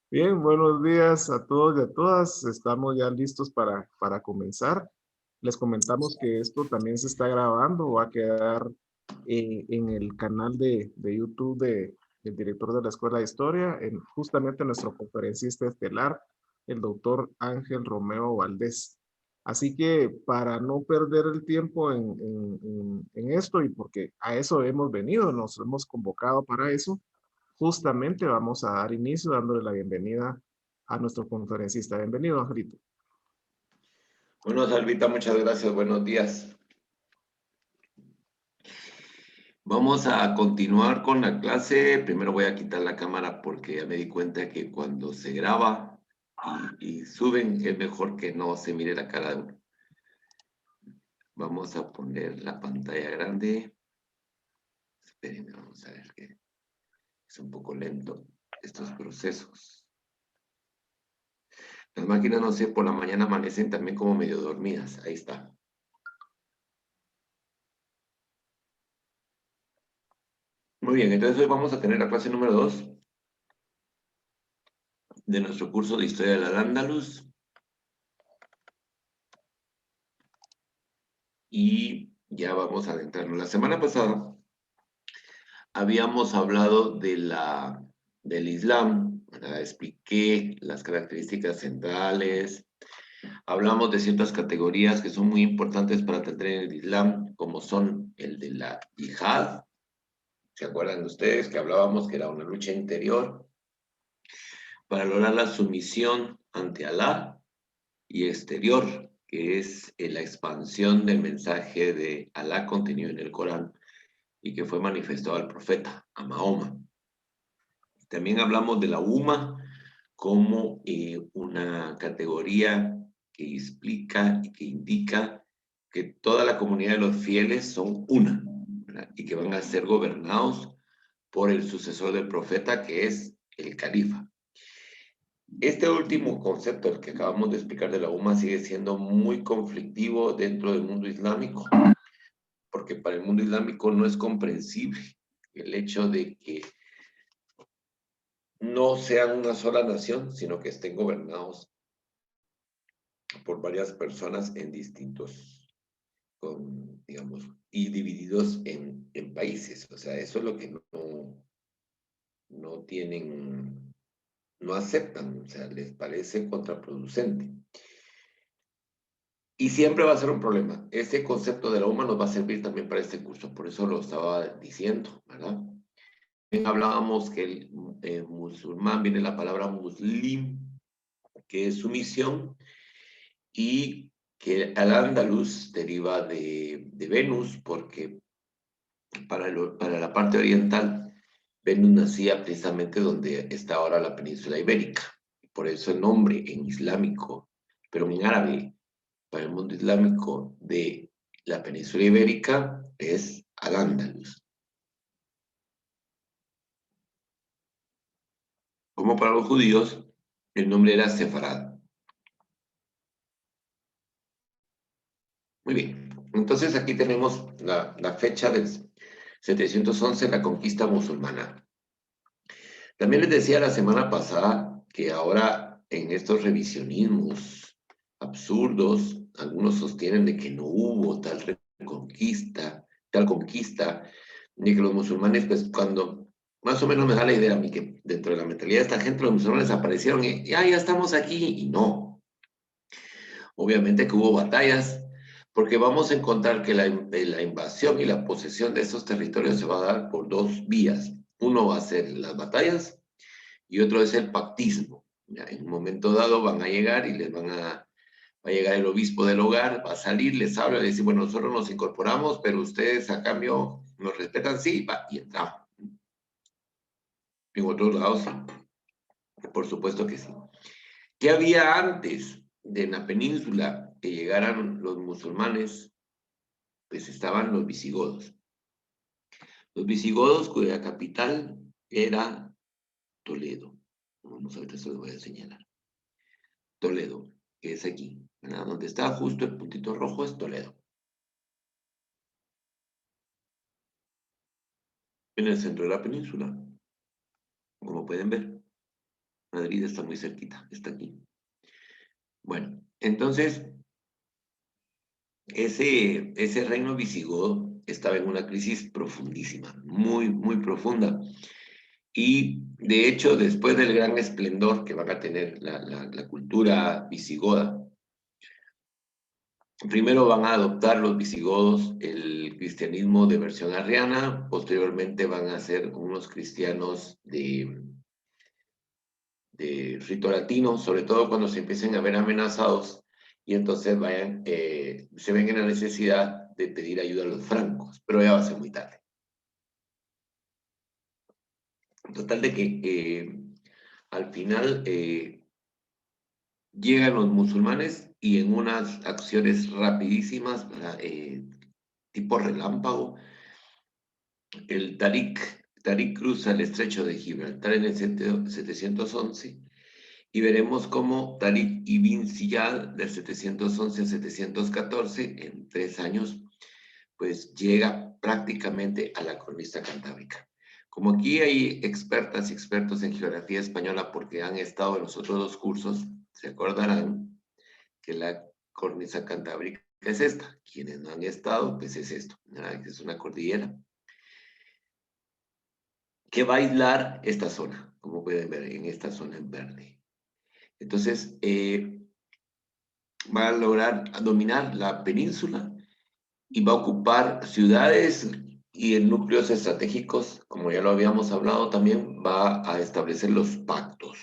Bien, buenos días a todos y a todas. Estamos ya listos para comenzar. Les comentamos que esto también se está grabando, va a quedar en el canal de YouTube del director de la Escuela de Historia, justamente nuestro conferencista estelar, el doctor Ángel Romeo Valdés. Así que para no perder el tiempo en esto y porque a eso hemos venido, nos hemos convocado para eso. Justamente vamos a dar inicio dándole la bienvenida a nuestro conferencista. Bienvenido, Angelito. Bueno, Salvita, muchas gracias. Buenos días. Vamos a continuar con la clase. Primero voy a quitar la cámara porque ya me di cuenta que cuando se graba y suben es mejor que no se mire la cara de uno. Vamos a poner la pantalla grande. Espérenme, vamos a ver que es un poco lento estos procesos. Las máquinas, no sé, por la mañana amanecen también como medio dormidas. Ahí está. Muy bien, entonces hoy vamos a tener la clase número 2 de nuestro curso de Historia del Al-Ándalus. Y ya vamos a adentrarnos. La semana pasada habíamos hablado del Islam, ¿verdad? Expliqué las características centrales, hablamos de ciertas categorías que son muy importantes para entender el Islam, como son el de la yihad. ¿Se acuerdan ustedes que hablábamos que era una lucha interior para lograr la sumisión ante Alá, y exterior, que es la expansión del mensaje de Alá contenido en el Corán y que fue manifestado al profeta, a Mahoma? También hablamos de la UMA como una categoría que explica y que indica que toda la comunidad de los fieles son una, ¿verdad? Y que van a ser gobernados por el sucesor del profeta, que es el califa. Este último concepto, el que acabamos de explicar de la UMA, sigue siendo muy conflictivo dentro del mundo islámico, porque para el mundo islámico no es comprensible el hecho de que no sean una sola nación, sino que estén gobernados por varias personas en distintos, digamos, y divididos en países. O sea, eso es lo que no tienen, no aceptan, o sea, les parece contraproducente. Y siempre va a ser un problema. Este concepto de la UMA nos va a servir también para este curso, por eso lo estaba diciendo, ¿verdad? Hablábamos que el musulmán, viene la palabra muslim, que es sumisión, y que al-Ándalus deriva de Venus, porque para la parte oriental, Venus nacía precisamente donde está ahora la península ibérica. Por eso el nombre en islámico, pero en árabe, para el mundo islámico de la península ibérica es al-Ándalus. Como para los judíos, el nombre era Sefarad. Muy bien, entonces aquí tenemos la fecha del 711, la conquista musulmana. También les decía la semana pasada que ahora en estos revisionismos absurdos, algunos sostienen de que no hubo tal conquista, ni que los musulmanes, pues cuando más o menos me da la idea a mí que dentro de la mentalidad de esta gente, los musulmanes aparecieron y ya estamos aquí, y no. Obviamente que hubo batallas, porque vamos a encontrar que la invasión y la posesión de estos territorios se va a dar por dos vías. Uno va a ser las batallas y otro es el pactismo. Ya, en un momento dado van a llegar y va a llegar el obispo del hogar, va a salir, les habla, les dice, bueno, nosotros nos incorporamos, pero ustedes a cambio nos respetan, sí, va, y entramos. En otros lados, sí, por supuesto que sí. ¿Qué había antes de la península que llegaran los musulmanes? Pues estaban los visigodos. Los visigodos cuya capital era Toledo. Vamos a ver, eso les voy a señalar. Toledo, que es aquí, ¿verdad? Donde está justo el puntito rojo es Toledo. En el centro de la península, como pueden ver. Madrid está muy cerquita, está aquí. Bueno, entonces, ese reino visigodo estaba en una crisis profundísima, muy, muy profunda. Y de hecho, después del gran esplendor que van a tener la cultura visigoda, primero van a adoptar los visigodos el cristianismo de versión arriana, posteriormente van a ser unos cristianos de rito latino, sobre todo cuando se empiecen a ver amenazados y entonces se ven en la necesidad de pedir ayuda a los francos, pero ya va a ser muy tarde. Total de que al final llegan los musulmanes y en unas acciones rapidísimas, tipo relámpago, Tariq cruza el estrecho de Gibraltar en el 711 y veremos cómo Tariq ibn Ziyad del 711 al 714, en 3 años, pues llega prácticamente a la cornisa cantábrica. Como aquí hay expertas y expertos en geografía española porque han estado en los otros 2 cursos, se acordarán que la cornisa cantábrica es esta. Quienes no han estado, pues es esto, ¿verdad? Es una cordillera que va a aislar esta zona, como pueden ver en esta zona en verde. Entonces, va a lograr dominar la península y va a ocupar ciudades y en núcleos estratégicos, como ya lo habíamos hablado también, va a establecer los pactos.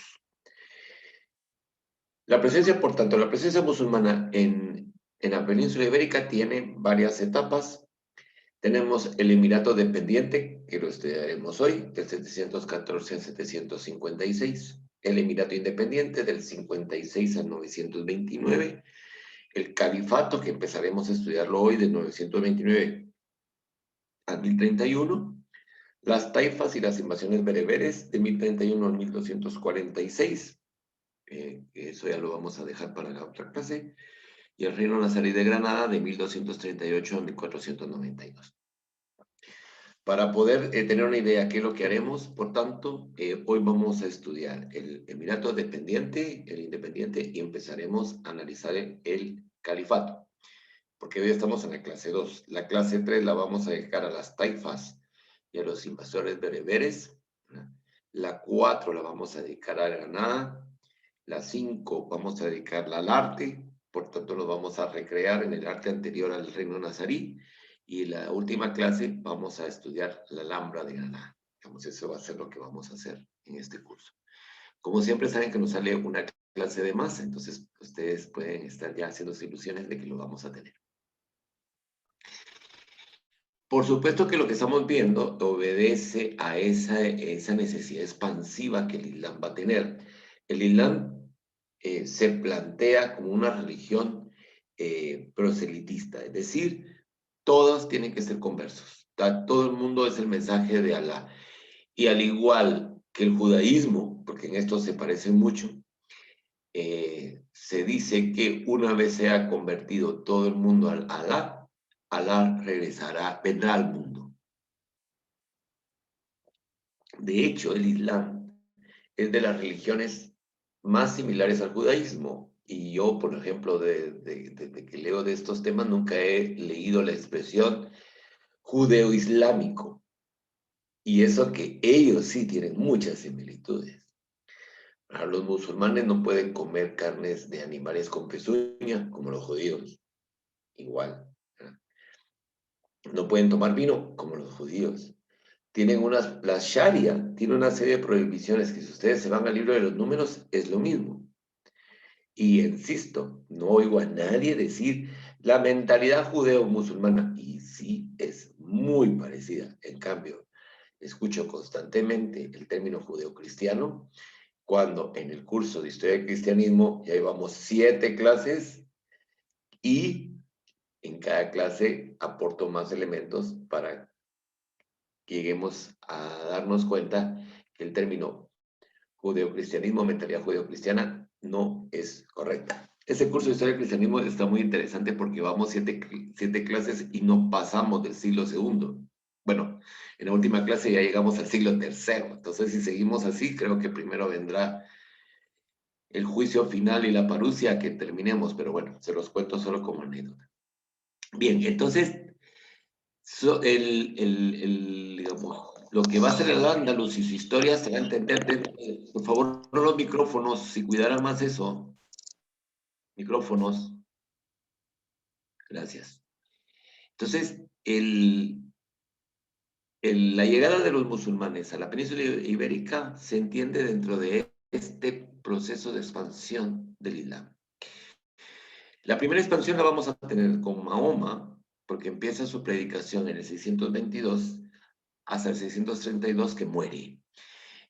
La presencia, por tanto, la presencia musulmana en la península ibérica tiene varias etapas. Tenemos el Emirato Dependiente, que lo estudiaremos hoy, del 714 al 756. El Emirato Independiente, del 56 al 929. El Califato, que empezaremos a estudiarlo hoy, de 929 a 1031. Las taifas y las invasiones bereberes, de 1031 a 1246. Eso ya lo vamos a dejar para la otra clase. Y el Reino Nazarí de Granada, de 1238 a 1492. Para poder tener una idea de qué es lo que haremos, por tanto, hoy vamos a estudiar el Emirato Dependiente, el Independiente, y empezaremos a analizar el Califato, porque hoy estamos en la clase 2. La clase 3 la vamos a dedicar a las taifas y a los invasores bereberes. La 4 la vamos a dedicar a Granada. La 5 vamos a dedicarla al arte, por tanto nos vamos a recrear en el arte anterior al Reino Nazarí. Y la última clase vamos a estudiar la Alhambra de Granada. Digamos, eso va a ser lo que vamos a hacer en este curso. Como siempre saben que nos sale una clase de más, entonces ustedes pueden estar ya haciéndose ilusiones de que lo vamos a tener. Por supuesto que lo que estamos viendo obedece a esa necesidad expansiva que el Islam va a tener. El Islam se plantea como una religión proselitista, es decir, todos tienen que ser conversos. Todo el mundo es el mensaje de Alá. Y al igual que el judaísmo, porque en esto se parecen mucho, se dice que una vez sea convertido todo el mundo al Alá, Alá regresará, vendrá al mundo. De hecho, el Islam es de las religiones más similares al judaísmo. Y yo, por ejemplo, desde que leo de estos temas, nunca he leído la expresión judeo-islámico. Y eso que ellos sí tienen muchas similitudes. Los musulmanes no pueden comer carnes de animales con pezuña, como los judíos. Igual. No pueden tomar vino, como los judíos. La Sharia tiene una serie de prohibiciones que si ustedes se van al libro de los números, es lo mismo. Y insisto, no oigo a nadie decir la mentalidad judeo-musulmana. Y sí, es muy parecida. En cambio, escucho constantemente el término judeo-cristiano, cuando en el curso de Historia del Cristianismo ya llevamos 7 clases y en cada clase aporto más elementos para que lleguemos a darnos cuenta que el término judeocristianismo, mentalidad judeocristiana, no es correcta. Ese curso de Historia del Cristianismo está muy interesante porque vamos 7 clases y no pasamos del siglo II. Bueno, en la última clase ya llegamos al siglo III. Entonces, si seguimos así, creo que primero vendrá el juicio final y la parucia que terminemos, pero bueno, se los cuento solo como anécdota. Bien, entonces, digamos, lo que va a ser el Andaluz y su historia se va a entender. Por favor, no los micrófonos, si cuidaran más eso. Micrófonos. Gracias. Entonces, la llegada de los musulmanes a la península ibérica se entiende dentro de este proceso de expansión del Islam. La primera expansión la vamos a tener con Mahoma, porque empieza su predicación en el 622 hasta el 632 que muere.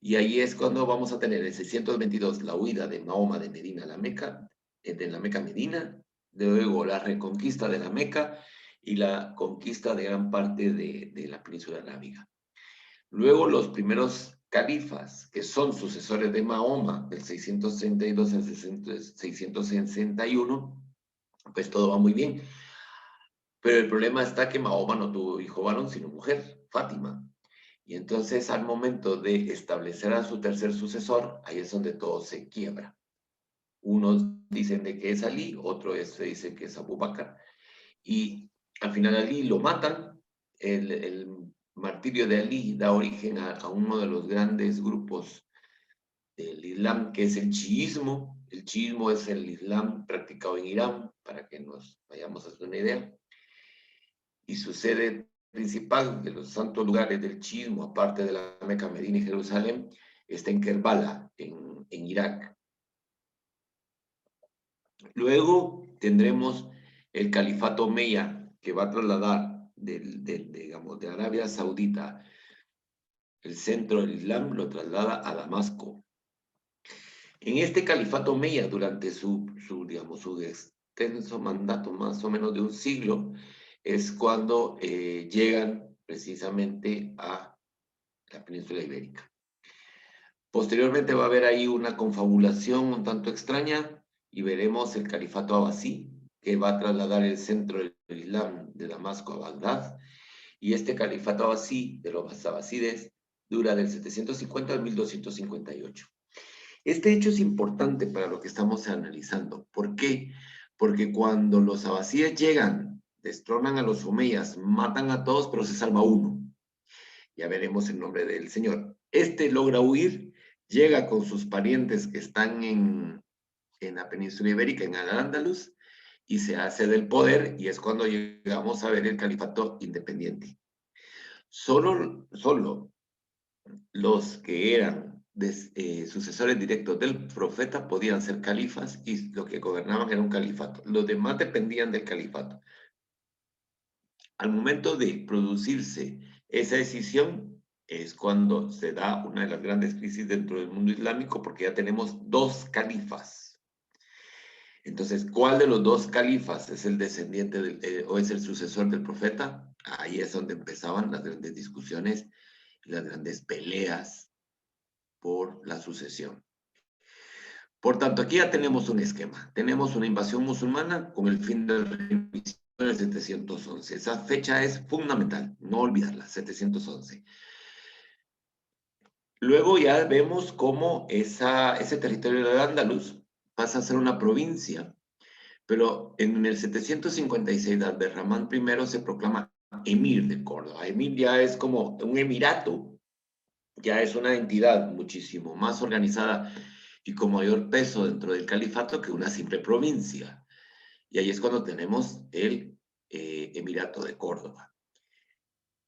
Y ahí es cuando vamos a tener en el 622 la huida de Mahoma de Medina a la Meca, de la Meca a Medina, luego la reconquista de la Meca y la conquista de gran parte de la península arábiga. Luego los primeros califas, que son sucesores de Mahoma, del 632 al 661, pues todo va muy bien. Pero el problema está que Mahoma no tuvo hijo varón, sino mujer, Fátima. Y entonces al momento de establecer a su tercer sucesor, ahí es donde todo se quiebra. Unos dicen de que es Ali, otros dicen que es Abu Bakr. Y al final Ali lo matan. El martirio de Ali da origen a uno de los grandes grupos del Islam, que es el chiismo. El chiismo es el Islam practicado en Irán, para que nos vayamos a hacer una idea. Y su sede principal de los santos lugares del chiismo, aparte de la Meca, Medina y Jerusalén, está en Kerbala, en Irak. Luego tendremos el califato Omeya, que va a trasladar digamos, de Arabia Saudita el centro del Islam, lo traslada a Damasco. En este califato Omeya, durante digamos, su extenso mandato, más o menos de un siglo, es cuando llegan precisamente a la península ibérica. Posteriormente va a haber ahí una confabulación un tanto extraña y veremos el califato abasí, que va a trasladar el centro del Islam de Damasco a Bagdad. Y este califato abasí, de los abasides, dura del 750 al 1258. Este hecho es importante para lo que estamos analizando. ¿Por qué? Porque cuando los abasíes llegan, destronan a los omeyas, matan a todos, pero se salva uno. Ya veremos el nombre del señor. Este logra huir, llega con sus parientes que están en la península ibérica, en Al-Ándalus, y se hace del poder, y es cuando llegamos a ver el califato independiente. Solo los que eran sucesores directos del profeta podían ser califas, y lo que gobernaban era un califato. Los demás dependían del califato. Al momento de producirse esa decisión es cuando se da una de las grandes crisis dentro del mundo islámico, porque ya tenemos dos califas. Entonces, ¿cuál de los dos califas es el descendiente o es el sucesor del profeta? Ahí es donde empezaban las grandes discusiones y las grandes peleas por la sucesión. Por tanto, aquí ya tenemos un esquema. Tenemos una invasión musulmana con el fin del reino en el 711. Esa fecha es fundamental, no olvidarla, 711. Luego ya vemos cómo ese territorio de Andaluz pasa a ser una provincia, pero en el 756 Abderramán I se proclama emir de Córdoba. Emir ya es como un emirato, ya es una entidad muchísimo más organizada y con mayor peso dentro del califato que una simple provincia. Y ahí es cuando tenemos el Emirato de Córdoba.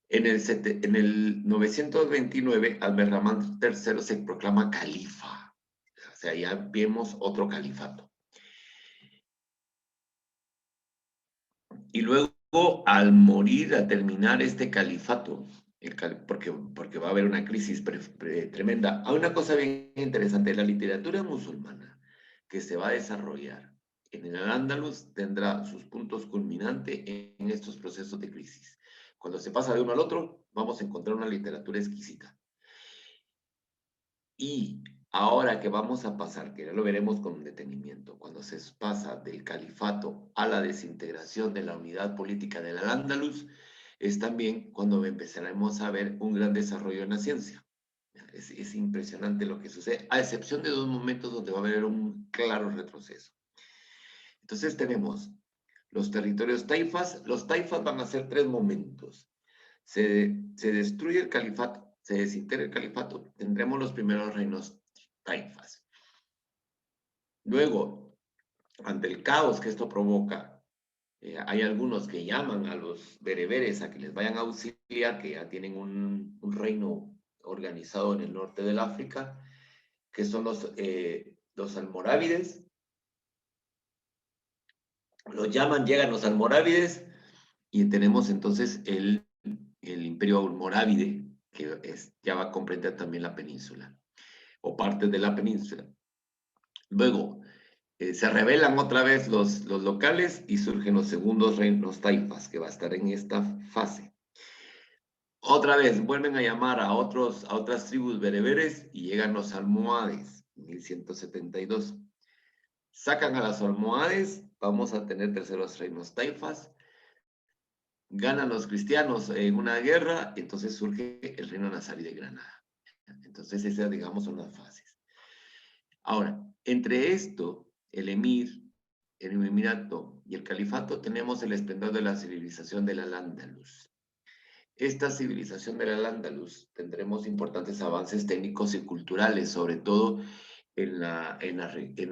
En el 929, Abderramán III se proclama califa. O sea, ya vemos otro califato. Y luego, al morir, al terminar este califato, porque va a haber una crisis tremenda. Hay una cosa bien interesante, la literatura musulmana que se va a desarrollar en el Al-Ándalus tendrá sus puntos culminantes en estos procesos de crisis. Cuando se pasa de uno al otro, vamos a encontrar una literatura exquisita. Y ahora que vamos a pasar, que ya lo veremos con detenimiento, cuando se pasa del califato a la desintegración de la unidad política del Al-Ándalus, es también cuando empezaremos a ver un gran desarrollo en la ciencia. Es impresionante lo que sucede, a excepción de 2 momentos donde va a haber un claro retroceso. Entonces tenemos los territorios taifas. Los taifas van a ser 3 momentos. Se destruye el califato, se desintegra el califato, tendremos los primeros reinos taifas. Luego, ante el caos que esto provoca, hay algunos que llaman a los bereberes a que les vayan a auxiliar, que ya tienen un reino organizado en el norte del África, que son los almorávides. Los llaman, llegan los almorávides, y tenemos entonces el imperio almorávide, que ya va a comprender también la península, o partes de la península. Luego, se rebelan otra vez los locales y surgen los segundos reinos taifas, que va a estar en esta fase. Otra vez, vuelven a llamar a otras tribus bereberes y llegan los almohades, 1172. Sacan a las almohades, vamos a tener terceros reinos taifas. Ganan los cristianos en una guerra, entonces surge el reino nazarí de Granada. Entonces esas, digamos, son las fases. Ahora, entre esto, el emirato y el califato, tenemos el esplendor de la civilización del Al-Ándalus. Esta civilización del Al-Ándalus tendremos importantes avances técnicos y culturales, sobre todo en la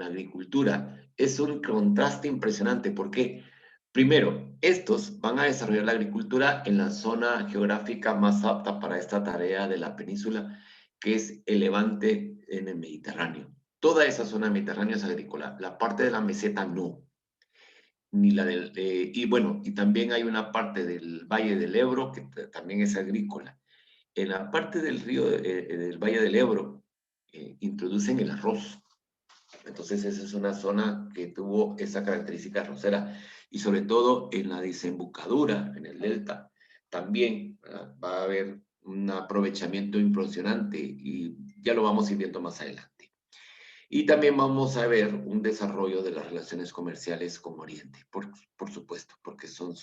agricultura. Es un contraste impresionante. ¿Por qué? Primero, estos van a desarrollar la agricultura en la zona geográfica más apta para esta tarea de la península, que es el Levante en el Mediterráneo. Toda esa zona mediterránea es agrícola, la parte de la meseta no. Ni la y bueno, y también hay una parte del Valle del Ebro que también es agrícola. En la parte del río, del Valle del Ebro, introducen el arroz. Entonces esa es una zona que tuvo esa característica arrocera, y sobre todo en la desembocadura, en el delta, también va a haber un aprovechamiento impresionante, y ya lo vamos a ir viendo más adelante. Y también vamos a ver un desarrollo de las relaciones comerciales con Oriente, por supuesto, porque son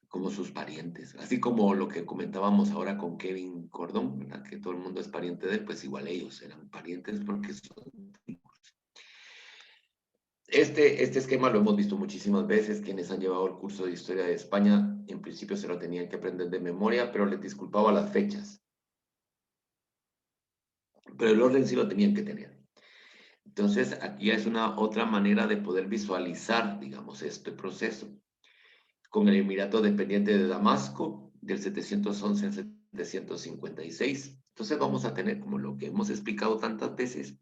como sus parientes. Así como lo que comentábamos ahora con Kevin Cordón, ¿verdad? Que todo el mundo es pariente de él, pues igual ellos eran parientes porque son primos. Este esquema lo hemos visto muchísimas veces. Quienes han llevado el curso de Historia de España, en principio se lo tenían que aprender de memoria, pero les disculpaba las fechas. Pero el orden sí lo tenían que tener. Entonces, aquí es una otra manera de poder visualizar, digamos, este proceso. Con el Emirato dependiente de Damasco, del 711 al 756. Entonces vamos a tener, como lo que hemos explicado tantas veces,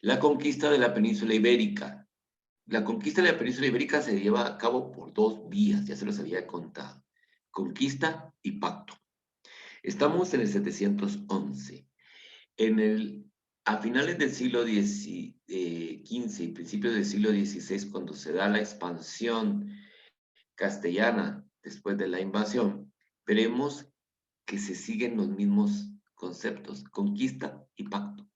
la conquista de la península ibérica. La conquista de la península ibérica se lleva a cabo por 2 vías, ya se los había contado. Conquista y pacto. Estamos en el 711. A finales del siglo XV y principios del siglo XVI, cuando se da la expansión castellana después de la invasión, veremos que se siguen los mismos conceptos, conquista y pacto.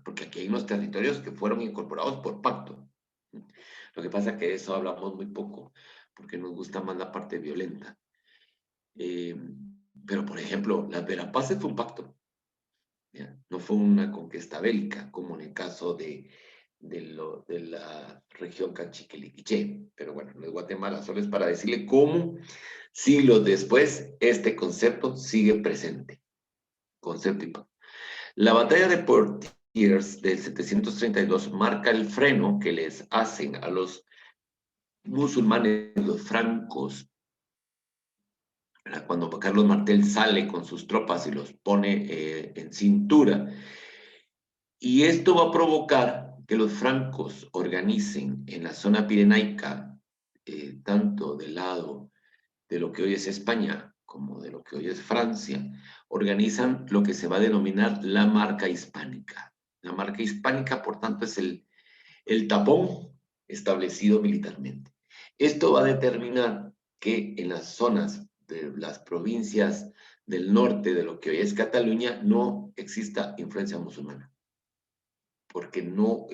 Porque aquí hay unos territorios que fueron incorporados por pacto. Lo que pasa es que de eso hablamos muy poco, porque nos gusta más la parte violenta. Pero, por ejemplo, las Verapaces fue un pacto. ¿Ya? No fue una conquista bélica, como en el caso de la región Canchiquiliquiché. Pero bueno, no es Guatemala, solo es para decirle cómo siglos después este concepto sigue presente. Concepto y pacto. La batalla de Poitiers del 732 marca el freno que les hacen a los musulmanes, los francos, cuando Carlos Martel sale con sus tropas y los pone en cintura. Y esto va a provocar que los francos organicen en la zona pirenaica, tanto del lado de lo que hoy es España como de lo que hoy es Francia, organizan lo que se va a denominar la marca hispánica. La marca hispánica, por tanto, es el tapón establecido militarmente. Esto va a determinar que en las zonas de las provincias del norte de lo que hoy es Cataluña no exista influencia musulmana, porque no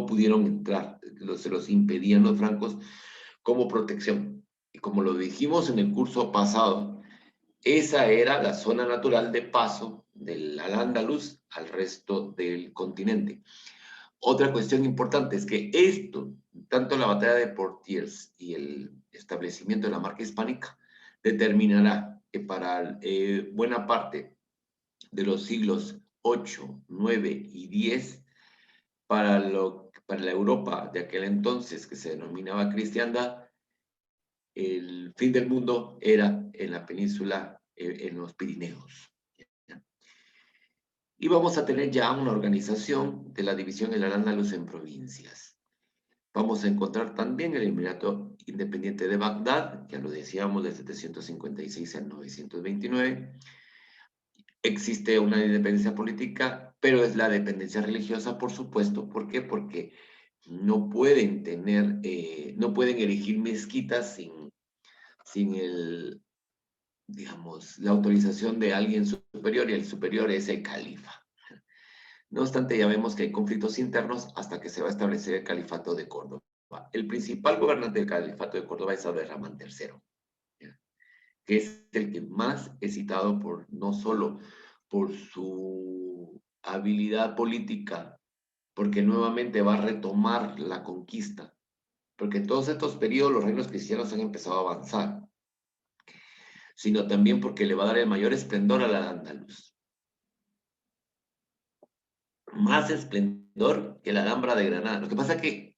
pudieron entrar, se los impedían los francos como protección. Y como lo dijimos en el curso pasado, Esa era la zona natural de paso del Al-Ándalus al resto del continente. Otra cuestión importante es que esto, tanto la batalla de Poitiers y el establecimiento de la marca hispánica, determinará que para buena parte de los siglos 8, 9 y 10, para la Europa de aquel entonces, que se denominaba cristiandad, el fin del mundo era en la península, en los Pirineos. Y vamos a tener ya una organización de la división del Al-Ándalus en provincias. Vamos a encontrar también el Emirato Independiente de Bagdad, ya lo decíamos, de 756 a 929. Existe una independencia política, pero es la dependencia religiosa, por supuesto. ¿Por qué? Porque no pueden tener, no pueden erigir mezquitas sin digamos, la autorización de alguien superior, y el superior es el califa. No obstante, ya vemos que hay conflictos internos hasta que se va a establecer el califato de Córdoba. El principal gobernante del califato de Córdoba es Abderramán III, ¿ya? Que es el que más es citado por, no solo por su habilidad política, porque nuevamente va a retomar la conquista, porque en todos estos periodos los reinos cristianos han empezado a avanzar, sino también porque le va a dar el mayor esplendor a la Andaluz. Más esplendor que la Alhambra de Granada. Lo que pasa es que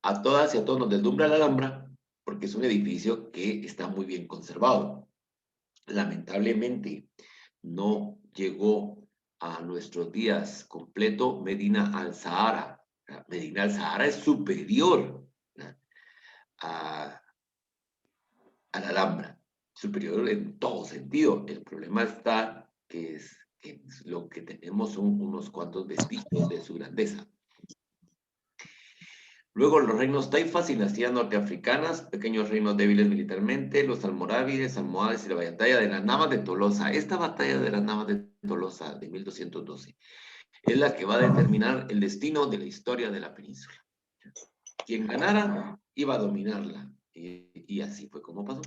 a todas y a todos nos deslumbra la Alhambra porque es un edificio que está muy bien conservado. Lamentablemente no llegó a nuestros días completo Medina al-Sahara. Medina al-Sahara es superior a, a la Alhambra, superior en todo sentido. El problema está que lo que tenemos son unos cuantos vestigios de su grandeza. Luego los reinos taifas y dinastías norteafricanas, pequeños reinos débiles militarmente, los almorávides, almohades y la batalla de las Navas de Tolosa. Esta batalla de las Navas de Tolosa de 1212 es la que va a determinar el destino de la historia de la península. Quien ganara iba a dominarla. Y así fue como pasó.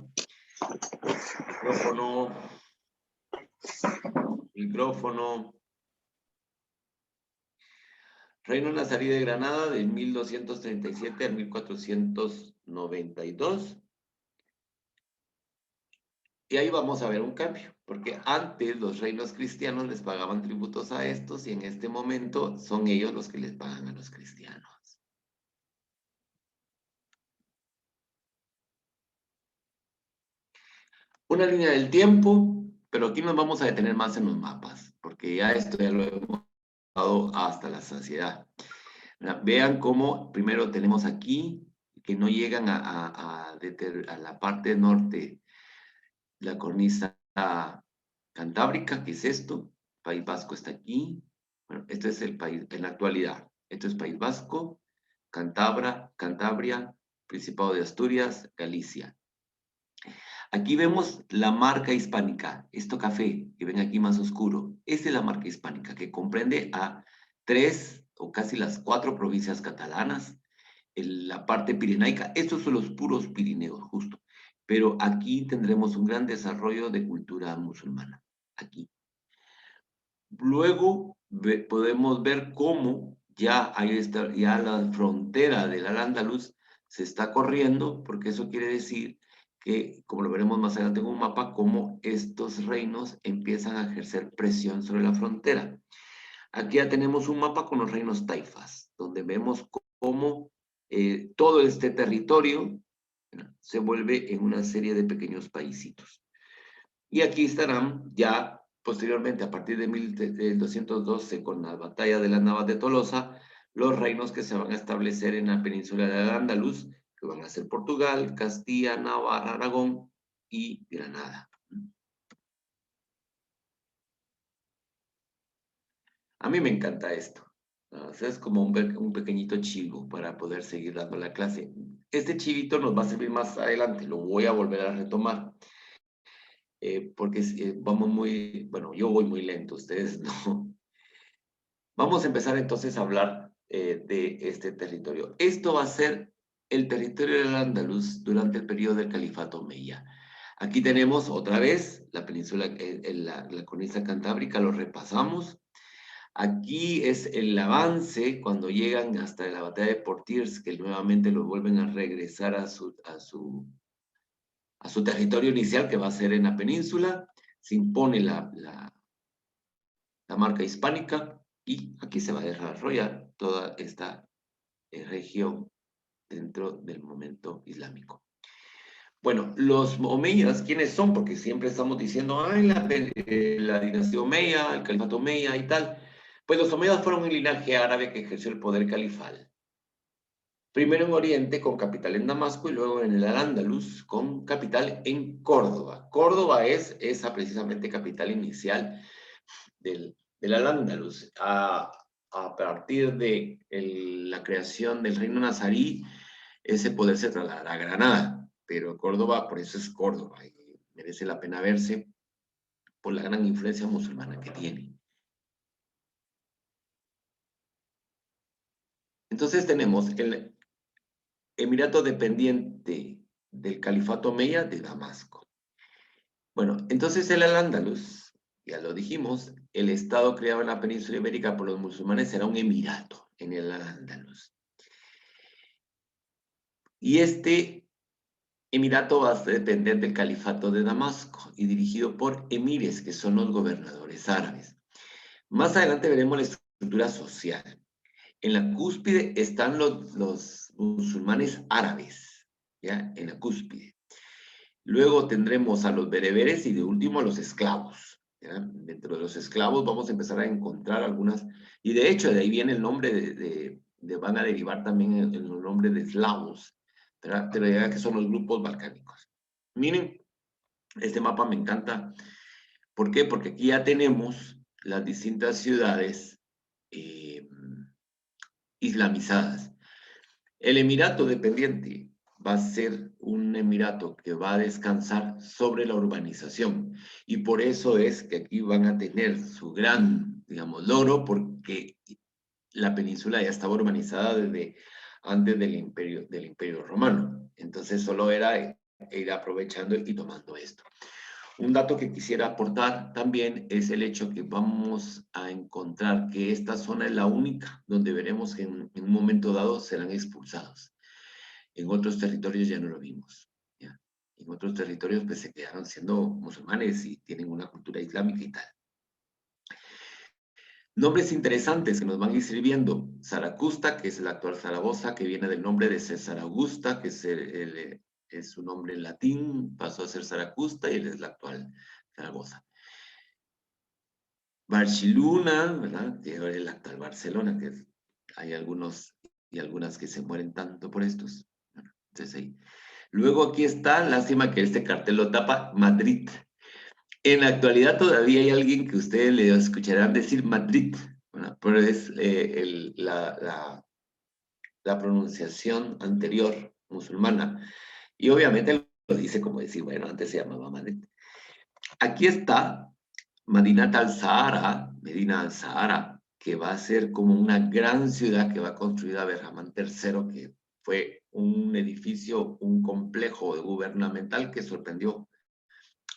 Micrófono. Reino Nazarí de Granada de 1237 al 1492. Y ahí vamos a ver un cambio, porque antes los reinos cristianos les pagaban tributos a estos y en este momento son ellos los que les pagan a los cristianos. Una línea del tiempo, pero aquí nos vamos a detener más en los mapas, porque ya esto ya lo hemos dado hasta la saciedad. Vean cómo primero tenemos aquí que no llegan a la parte norte, la cornisa cantábrica, que es esto. País Vasco está aquí. Bueno, este es el país en la actualidad. Esto es País Vasco, Cantabria, Principado de Asturias, Galicia. Aquí vemos la marca hispánica, esto café, que ven aquí más oscuro. Esta es la marca hispánica, que comprende a 3 o casi las 4 provincias catalanas, la parte pirenaica. Estos son los puros Pirineos, justo. Pero aquí tendremos un gran desarrollo de cultura musulmana, aquí. Luego podemos ver cómo ya la frontera del Al-Ándalus se está corriendo, porque eso quiere decir que, como lo veremos más adelante en un mapa, cómo estos reinos empiezan a ejercer presión sobre la frontera. Aquí ya tenemos un mapa con los reinos taifas, donde vemos cómo todo este territorio se vuelve en una serie de pequeños paisitos. Y aquí estarán ya posteriormente, a partir de 1212, con la batalla de las Navas de Tolosa, los reinos que se van a establecer en la península de Al-Ándalus, que van a ser Portugal, Castilla, Navarra, Aragón y Granada. A mí me encanta esto. O sea, es como un pequeñito chivo para poder seguir dando la clase. Este chivito nos va a servir más adelante, lo voy a volver a retomar. Porque vamos muy, bueno, yo voy muy lento, ustedes no. Vamos a empezar entonces a hablar de este territorio. Esto va a ser el territorio del Andaluz durante el periodo del Califato Omeya. Aquí tenemos otra vez la península, la cornisa cantábrica, lo repasamos. Aquí es el avance cuando llegan hasta la batalla de Poitiers, que nuevamente los vuelven a regresar a su territorio inicial, que va a ser en la península. Se impone la marca hispánica y aquí se va a desarrollar toda esta región dentro del momento islámico. Bueno, los omeyas, ¿quiénes son? Porque siempre estamos diciendo, ay, la dinastía omeya, el califato omeya y tal. Pues los omeyas fueron un linaje árabe que ejerció el poder califal. Primero en Oriente, con capital en Damasco, y luego en el Al-Ándalus, con capital en Córdoba. Córdoba es esa precisamente capital inicial del Al-Ándalus. A partir de la creación del reino nazarí, ese poder se trasladará a Granada, pero Córdoba, por eso es Córdoba, y merece la pena verse por la gran influencia musulmana que tiene. Entonces tenemos el emirato dependiente del califato omeya de Damasco. Bueno, entonces el Al-Ándalus, ya lo dijimos, el estado creado en la península ibérica por los musulmanes será un emirato en el Al-Ándalus. Y este emirato va a depender del califato de Damasco y dirigido por emires, que son los gobernadores árabes. Más adelante veremos la estructura social. En la cúspide están los musulmanes árabes, ¿ya? En la cúspide. Luego tendremos a los bereberes y de último a los esclavos, ¿ya? Dentro de los esclavos vamos a empezar a encontrar algunas, y de hecho de ahí viene el nombre van a derivar también el nombre de eslavos, ¿verdad? Pero ya que son los grupos balcánicos. Miren, este mapa me encanta. ¿Por qué? Porque aquí ya tenemos las distintas ciudades islamizadas. El emirato dependiente va a ser un emirato que va a descansar sobre la urbanización. Y por eso es que aquí van a tener su gran, digamos, logro, porque la península ya estaba urbanizada desde antes del imperio romano. Entonces solo era ir aprovechando y tomando esto. Un dato que quisiera aportar también es el hecho que vamos a encontrar que esta zona es la única donde veremos que en un momento dado serán expulsados. En otros territorios ya no lo vimos. ¿Ya? En otros territorios pues se quedaron siendo musulmanes y tienen una cultura islámica y tal. Nombres interesantes que nos van a ir sirviendo. Zaracusta, que es el actual Zaragoza, que viene del nombre de César Augusta, que es su nombre en latín, pasó a ser Zaracusta y él es la actual Zaragoza. Barcelona, ¿verdad? Que ahora es el actual Barcelona, que hay algunos y algunas que se mueren tanto por estos. Bueno, entonces ahí. Luego aquí está, lástima que este cartel lo tapa, Madrid. En la actualidad todavía hay alguien que ustedes le escucharán decir Madrid, ¿verdad? Pero es la pronunciación anterior musulmana. Y obviamente lo dice como decir, bueno, antes se llamaba Madrid. Aquí está Madinat al-Sahara, Medina al-Sahara, que va a ser como una gran ciudad que va a construir Abraham III, que fue un edificio, un complejo gubernamental que sorprendió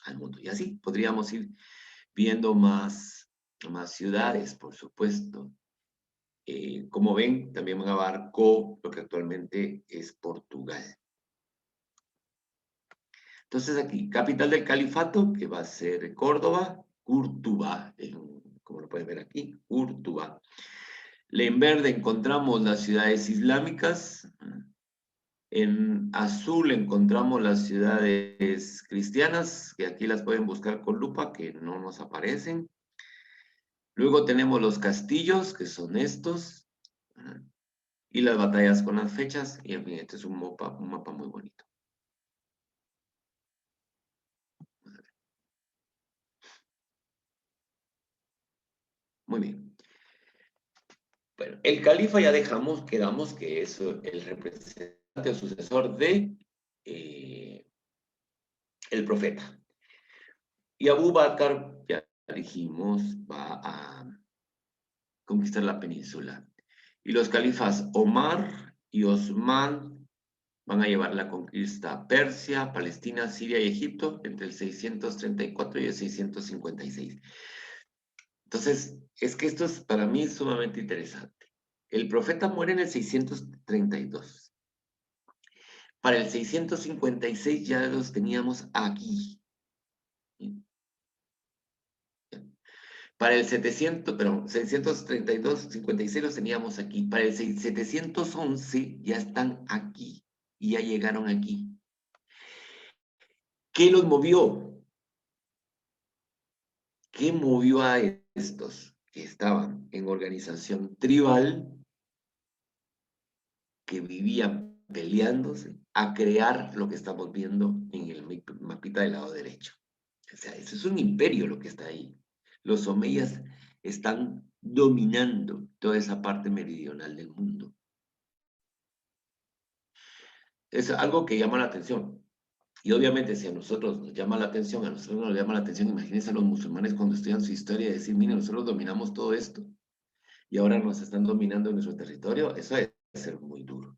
al mundo. Y así podríamos ir viendo más ciudades, por supuesto. Como ven, también abarcó lo que actualmente es Portugal. Entonces aquí, capital del califato, que va a ser Córdoba, Cúrtuba, como lo pueden ver aquí, Cúrtuba. En verde encontramos las ciudades islámicas. En azul encontramos las ciudades cristianas, que aquí las pueden buscar con lupa, que no nos aparecen. Luego tenemos los castillos, que son estos. Y las batallas con las fechas. Y en fin, este es un mapa muy bonito. Muy bien. Bueno, el califa ya quedamos que es el representante o sucesor de el profeta. Y Abu Bakr, ya dijimos, va a conquistar la península. Y los califas Omar y Osman van a llevar la conquista a Persia, Palestina, Siria y Egipto entre el 634 y el 656. Entonces, es que esto es para mí sumamente interesante. El profeta muere en el 632. Para el 656 ya los teníamos aquí. Para el 632, 56 los teníamos aquí. Para el 711 ya están aquí y ya llegaron aquí. ¿Qué los movió? ¿Qué movió a estos que estaban en organización tribal, que vivían peleándose, a crear lo que estamos viendo en el mapita del lado derecho? O sea, eso es un imperio lo que está ahí. Los omeyas están dominando toda esa parte meridional del mundo. Es algo que llama la atención. Y obviamente si a nosotros nos llama la atención, a nosotros nos llama la atención, imagínense a los musulmanes cuando estudian su historia y decir, miren, nosotros dominamos todo esto y ahora nos están dominando en nuestro territorio, eso debe ser muy duro.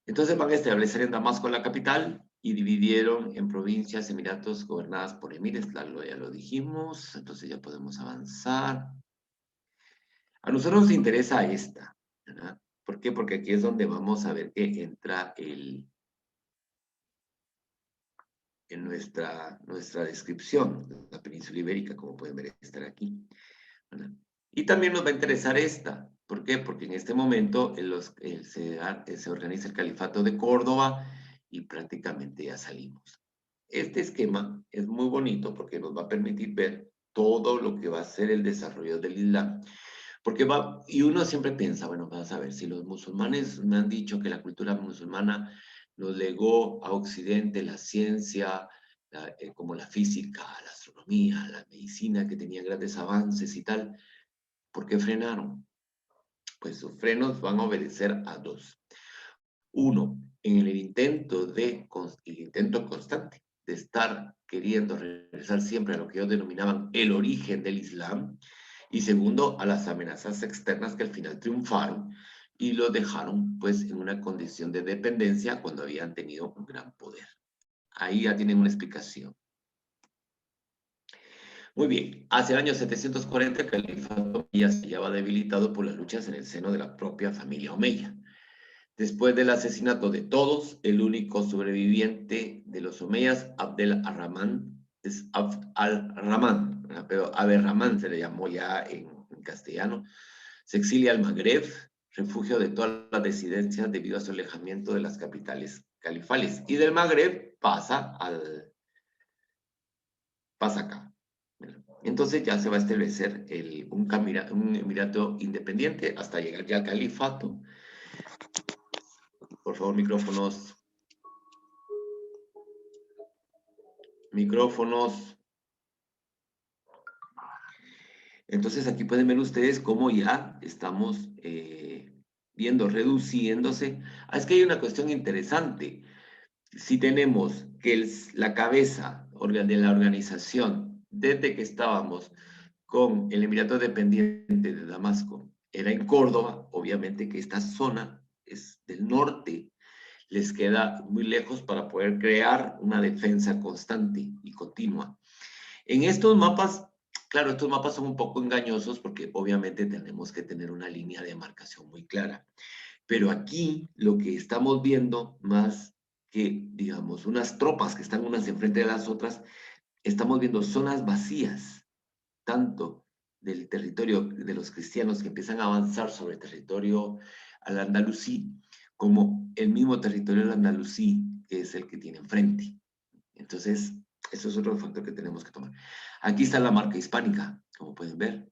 Entonces van a establecer en Damasco la capital y dividieron en provincias, emiratos gobernadas por emires, ya lo dijimos, entonces ya podemos avanzar. A nosotros nos interesa esta, ¿verdad? ¿Por qué? Porque aquí es donde vamos a ver que entra en nuestra descripción, la península ibérica, como pueden ver, estar aquí, ¿verdad? Y también nos va a interesar esta. ¿Por qué? Porque en este momento se organiza el califato de Córdoba y prácticamente ya salimos. Este esquema es muy bonito porque nos va a permitir ver todo lo que va a ser el desarrollo del Islam. Porque y uno siempre piensa, bueno, vas a ver, si los musulmanes me han dicho que la cultura musulmana nos legó a Occidente la ciencia, como la física, la astronomía, la medicina, que tenía grandes avances y tal, ¿por qué frenaron? Pues sus frenos van a obedecer a dos. Uno, en el intento constante de estar queriendo regresar siempre a lo que ellos denominaban el origen del Islam, y segundo, a las amenazas externas que al final triunfaron y los dejaron pues en una condición de dependencia cuando habían tenido un gran poder. Ahí ya tienen una explicación. Muy bien, hacia el año 740 el califato ya se hallaba debilitado por las luchas en el seno de la propia familia omeya. Después del asesinato de todos, el único sobreviviente de los omeyas, Abdel al-Rahman, pero Aberrahman se le llamó ya en castellano, se exilia al Magreb, refugio de todas las disidencias debido a su alejamiento de las capitales califales. Y del Magreb pasa acá. Entonces ya se va a establecer un emirato independiente hasta llegar ya al califato. Por favor, micrófonos. Micrófonos. Entonces aquí pueden ver ustedes cómo ya estamos viendo reduciéndose. Es que hay una cuestión interesante. Si tenemos que la cabeza de la organización, desde que estábamos con el Emirato Dependiente de Damasco, era en Córdoba, obviamente que esta zona es del norte, les queda muy lejos para poder crear una defensa constante y continua. En estos mapas, claro, estos mapas son un poco engañosos porque obviamente tenemos que tener una línea de demarcación muy clara. Pero aquí lo que estamos viendo, más que, digamos, unas tropas que están unas enfrente de las otras, estamos viendo zonas vacías, tanto del territorio de los cristianos que empiezan a avanzar sobre el territorio al andalusí, como el mismo territorio del andalusí, que es el que tiene enfrente. Entonces, eso es otro factor que tenemos que tomar. Aquí está la marca hispánica, como pueden ver.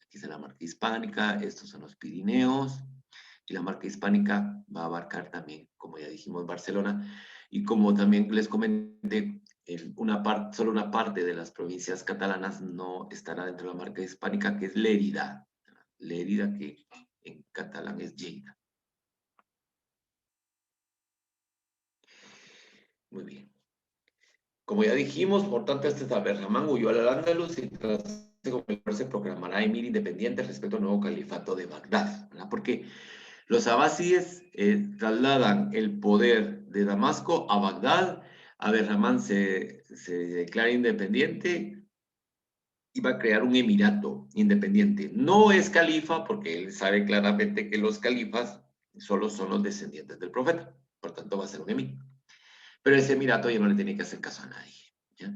Aquí está la marca hispánica, estos son los Pirineos, y la marca hispánica va a abarcar también, como ya dijimos, Barcelona, y como también les comenté, solo una parte de las provincias catalanas no estará dentro de la marca hispánica, que es Lérida. Lérida, que en catalán es Lleida. Muy bien. Como ya dijimos, por tanto, este Aberrahman huyó al Andalus y tras se proclamará emir independiente respecto al nuevo califato de Bagdad, ¿verdad? Porque Los abasíes trasladan el poder de Damasco a Bagdad. Aberrahman se declara independiente y va a crear un emirato independiente. No es califa porque él sabe claramente que los califas solo son los descendientes del profeta. Por tanto, va a ser un emir. Pero ese emirato ya no le tiene que hacer caso a nadie. ¿Ya?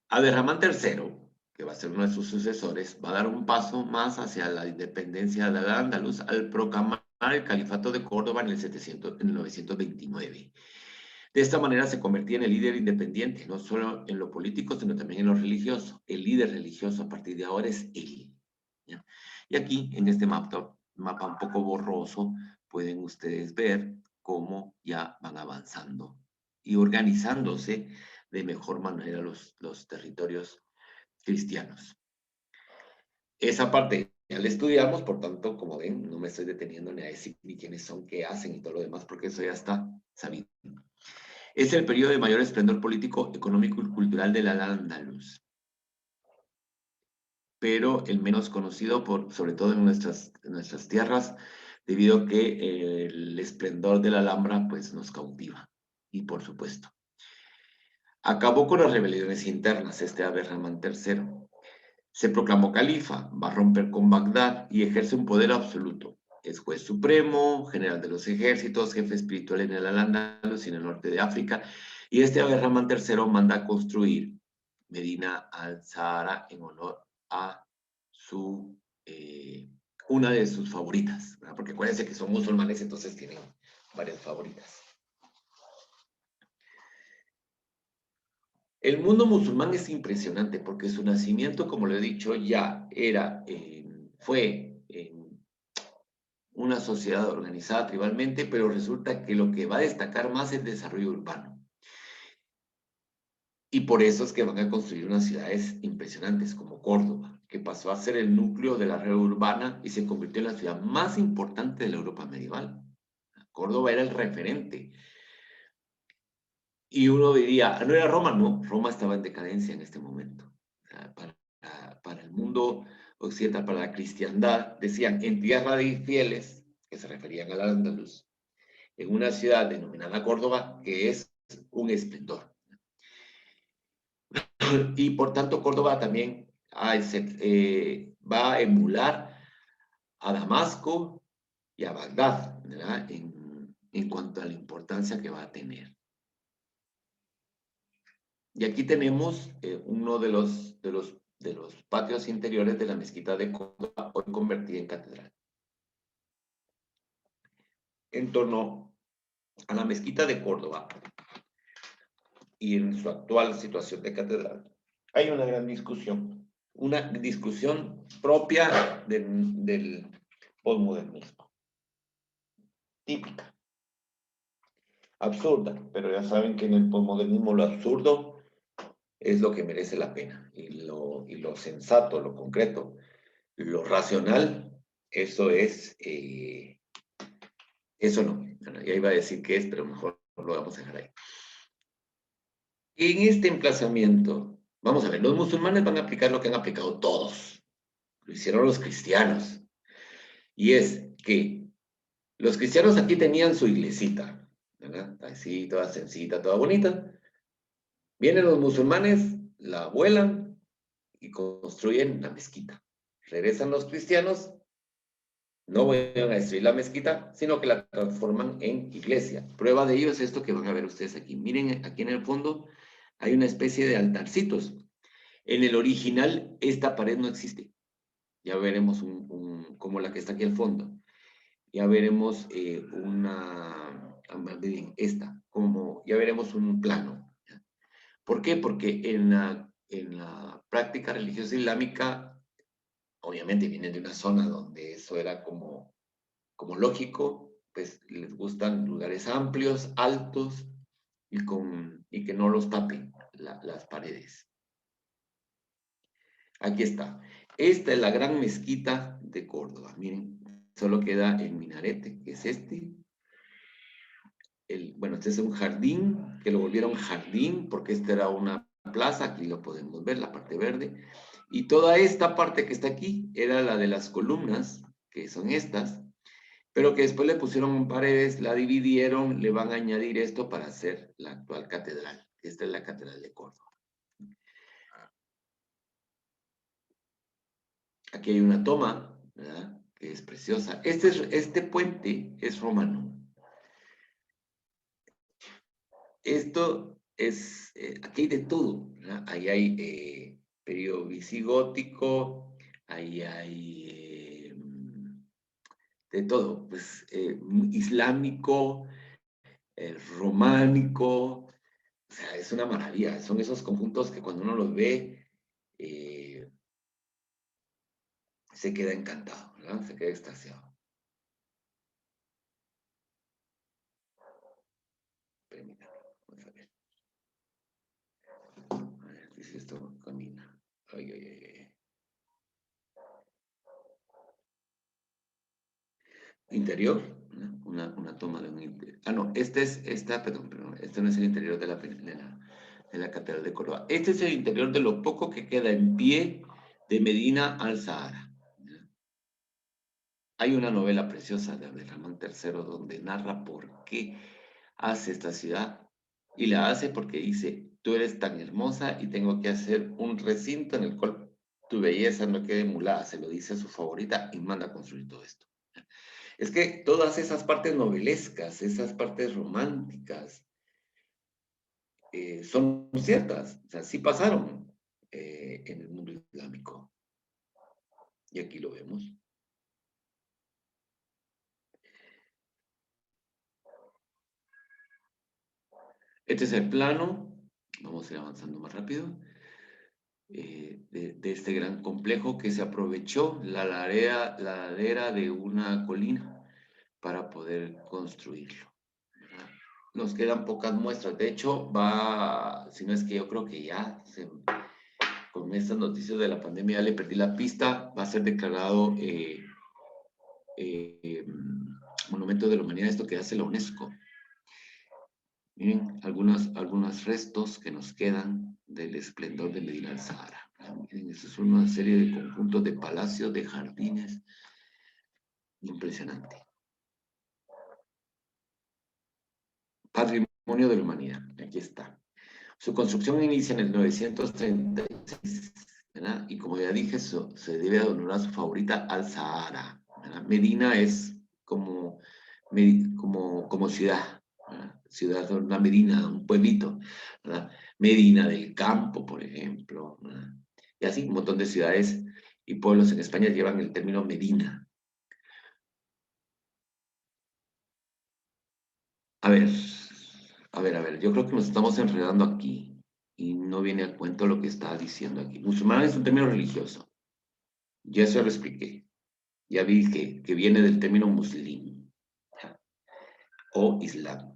Aberrahman III, que va a ser uno de sus sucesores, va a dar un paso más hacia la independencia de Al-Ándalus al proclamar el califato de Córdoba en el 929. De esta manera se convertía en el líder independiente, no solo en lo político, sino también en lo religioso. El líder religioso a partir de ahora es él. ¿Ya? Y aquí, en este mapa un poco borroso, pueden ustedes ver cómo ya van avanzando y organizándose de mejor manera los territorios cristianos. Esa parte ya la estudiamos, por tanto, como ven, no me estoy deteniendo ni a decir ni quiénes son, qué hacen y todo lo demás, porque eso ya está sabido. Es el periodo de mayor esplendor político, económico y cultural del Al-Ándalus, pero el menos conocido, sobre todo en nuestras tierras, debido a que el esplendor de la Alhambra pues, nos cautiva. Y por supuesto, acabó con las rebeliones internas Aberrahman III. Se proclamó califa, va a romper con Bagdad y ejerce un poder absoluto. Es juez supremo, general de los ejércitos, jefe espiritual en el Al-Ándalus y en el norte de África. Y Aberrahman III manda a construir Medina al-Zahara en honor a una de sus favoritas, ¿verdad? Porque acuérdense que son musulmanes, entonces tienen varias favoritas. El mundo musulmán es impresionante porque su nacimiento, como lo he dicho, ya fue una sociedad organizada tribalmente, pero resulta que lo que va a destacar más es el desarrollo urbano. Y por eso es que van a construir unas ciudades impresionantes como Córdoba, que pasó a ser el núcleo de la red urbana y se convirtió en la ciudad más importante de la Europa medieval. Córdoba era el referente. Y uno diría, ¿no era Roma? No, Roma estaba en decadencia en este momento. O sea, para el mundo occidental, para la cristiandad, decían, en tierra de infieles, que se referían al Andaluz, en una ciudad denominada Córdoba, que es un esplendor. Y por tanto, Córdoba también va a emular a Damasco y a Bagdad, ¿verdad? En cuanto a la importancia que va a tener. Y aquí tenemos uno de los patios interiores de la mezquita de Córdoba, hoy convertida en catedral. En torno a la mezquita de Córdoba y en su actual situación de catedral, hay una gran discusión propia del posmodernismo, típica, absurda, pero ya saben que en el posmodernismo lo absurdo es lo que merece la pena, y lo sensato, lo concreto, lo racional, eso eso no. Bueno, ya iba a decir qué es, pero mejor lo vamos a dejar ahí. En este emplazamiento, vamos a ver, los musulmanes van a aplicar lo que han aplicado todos. Lo hicieron los cristianos. Y es que los cristianos aquí tenían su iglesita, ¿verdad? Así, toda sencilla, toda bonita. Vienen los musulmanes, la vuelan y construyen la mezquita. Regresan los cristianos, no van a destruir la mezquita, sino que la transforman en iglesia. Prueba de ello es esto que van a ver ustedes aquí. Miren, aquí en el fondo hay una especie de altarcitos. En el original, esta pared no existe. Ya veremos como la que está aquí al fondo. Ya veremos ya veremos un plano. ¿Por qué? Porque en la práctica religiosa islámica, obviamente vienen de una zona donde eso era como lógico, pues les gustan lugares amplios, altos y que no los tapen las paredes. Aquí está. Esta es la gran mezquita de Córdoba. Miren, solo queda el minarete, que es este. Bueno, este es un jardín, que lo volvieron jardín, porque esta era una plaza, aquí lo podemos ver, la parte verde, y toda esta parte que está aquí era la de las columnas, que son estas, pero que después le pusieron paredes, la dividieron, le van a añadir esto para hacer la actual catedral. Esta es la Catedral de Córdoba. Aquí hay una toma, ¿verdad?, que es preciosa. Este puente es romano. Esto es, aquí hay de todo, ¿verdad? Ahí hay periodo visigótico, ahí hay de todo, pues islámico, románico, o sea, es una maravilla. Son esos conjuntos que cuando uno los ve, se queda encantado, ¿verdad? Se queda extasiado. Permítame, vamos a ver. A ver si esto camina. Ay, ay, ay, ay. Interior, ¿no? Una toma de un interior. Ah, no, perdón, este no es el interior de la Catedral de Córdoba. Este es el interior de lo poco que queda en pie de Medina al Sahara. Hay una novela preciosa de Abderramán III donde narra por qué hace esta ciudad, y la hace porque dice: tú eres tan hermosa y tengo que hacer un recinto en el cual tu belleza no quede emulada. Se lo dice a su favorita y manda a construir todo esto. Es que todas esas partes novelescas, esas partes románticas, son ciertas, o sea, sí pasaron en el mundo islámico. Y aquí lo vemos. Este es el plano, vamos a ir avanzando más rápido, de este gran complejo que se aprovechó la ladera de una colina para poder construirlo. Nos quedan pocas muestras, de hecho si no es que yo creo que ya con estas noticias de la pandemia ya le perdí la pista, va a ser declarado Monumento de la Humanidad, esto que hace la UNESCO. Miren, algunos restos que nos quedan del esplendor de Medina del Sahara. Miren, esto es una serie de conjuntos de palacios, de jardines, impresionante. Patrimonio de la Humanidad, aquí está. Su construcción inicia en el 936, ¿verdad? Y como ya dije, se debe honorar a su favorita al-Sahara. Medina es como ciudad, ¿verdad? Ciudad, una Medina, un pueblito, ¿verdad? Medina del Campo, por ejemplo, ¿verdad? Y así un montón de ciudades y pueblos en España llevan el término Medina. A ver, yo creo que nos estamos enredando aquí y no viene a cuento lo que está diciendo aquí. Musulmán es un término religioso, ya se lo expliqué. Ya vi que viene del término muslim o islam.